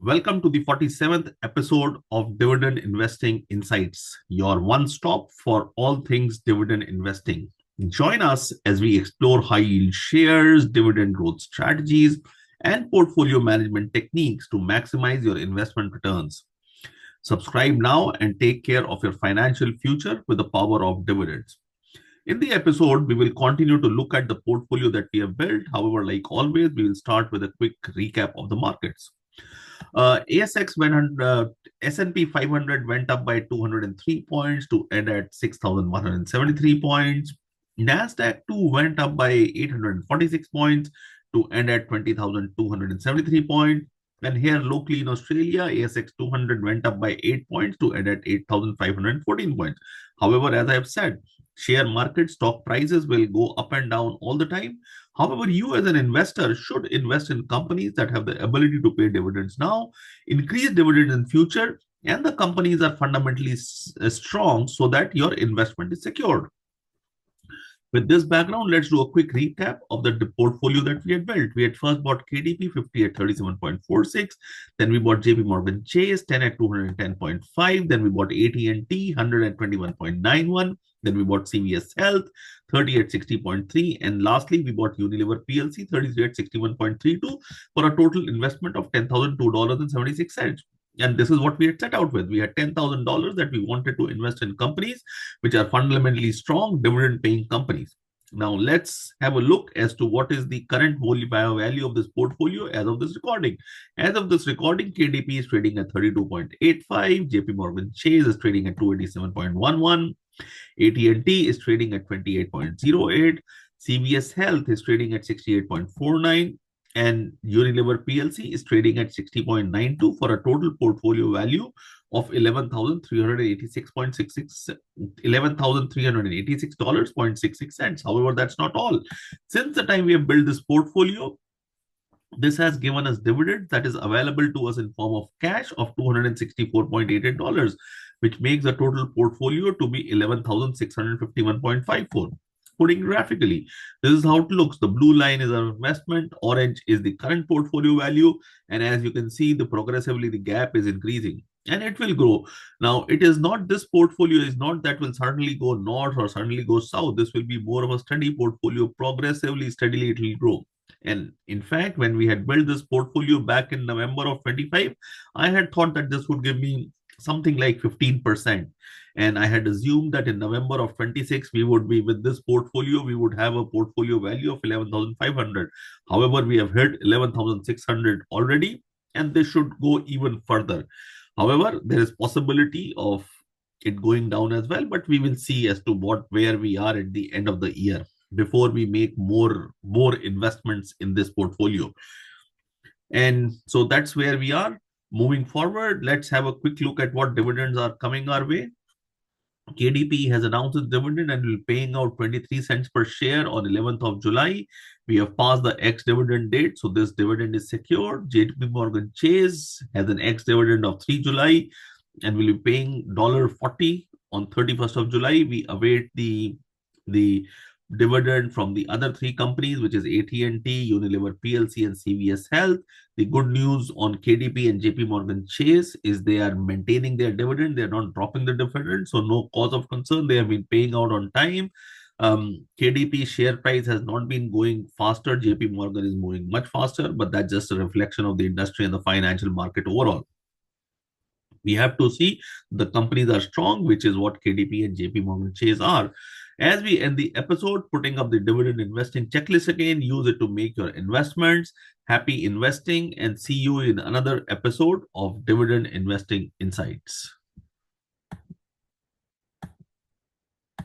Welcome to the 47th episode of Dividend Investing Insights, your one stop for all things dividend investing. Join us as we explore high yield shares, dividend growth strategies, and portfolio management techniques to maximize your investment returns. Subscribe now and take care of your financial future with the power of dividends. In the episode, we will continue to look at the portfolio that we have built. However, like always, we will start with a quick recap of the markets. ASX went S&P 500 went up by 203 points to end at 6,173 points. Nasdaq too went up by 846 points to end at 20,273 points. And here locally in Australia, ASX 200 went up by 8 points to end at 8,514 points. However, as I have said, share market stock prices will go up and down all the time. However, you as an investor should invest in companies that have the ability to pay dividends now, increase dividends in future, and the companies are fundamentally strong so that your investment is secured. With this background, let's do a quick recap of the portfolio that we had built. We had first bought KDP 50 at 37.46. Then we bought JP Morgan Chase 10 at 210.5. Then we bought AT&T 100 at 21.91. Then we bought CVS Health 30 at 60.3. And lastly, we bought Unilever PLC 33 at 61.32 for a total investment of $10,002.76. And this is what we had set out with. We had $10,000 that we wanted to invest in companies which are fundamentally strong, dividend-paying companies. Now, let's have a look as to what is the current value of this portfolio as of this recording. As of this recording, KDP is trading at 32.85, JP Morgan Chase is trading at 287.11, AT&T is trading at 28.08, CVS Health is trading at 68.49, and Unilever PLC is trading at 60.92 for a total portfolio value of $11,386.66. However, that's not all. Since the time we have built this portfolio, this has given us dividends that is available to us in form of cash of $264.88, which makes the total portfolio to be $11,651.54. Putting graphically, this is how it looks. The blue line is our investment, orange is the current portfolio value, and as you can see, progressively the gap is increasing and it will grow. Now, it is not, this portfolio is not that will suddenly go north or suddenly go south. This will be more of a steady portfolio. Progressively, steadily it will grow. And in fact, when we had built this portfolio back in November of 25, I had thought that this would give me something like 15%. And I had assumed that in November of 26, we would be with this portfolio, we would have a portfolio value of 11,500. However, we have hit 11,600 already, and this should go even further. However, there is possibility of it going down as well, but we will see as to where we are at the end of the year before we make more investments in this portfolio. And so that's where we are. Moving forward, let's have a quick look at what dividends are coming our way. KDP has announced its dividend and will be paying out 23 cents per share on 11th of July. We have passed the ex-dividend date, so this dividend is secured. JP Morgan Chase has an ex-dividend of 3 July and will be paying $1.40 on 31st of July. We await the dividend from the other three companies, which is AT&T, Unilever PLC, and CVS Health. The good news on KDP and JP Morgan Chase is they are maintaining their dividend. They are not dropping the dividend, so no cause of concern. They have been paying out on time. KDP share price has not been going faster. JP Morgan is moving much faster, but that's just a reflection of the industry and the financial market overall. We have to see the companies are strong, which is what KDP and JP Morgan Chase are. As we end the episode, putting up the dividend investing checklist again, use it to make your investments. Happy investing, and see you in another episode of Dividend Investing Insights.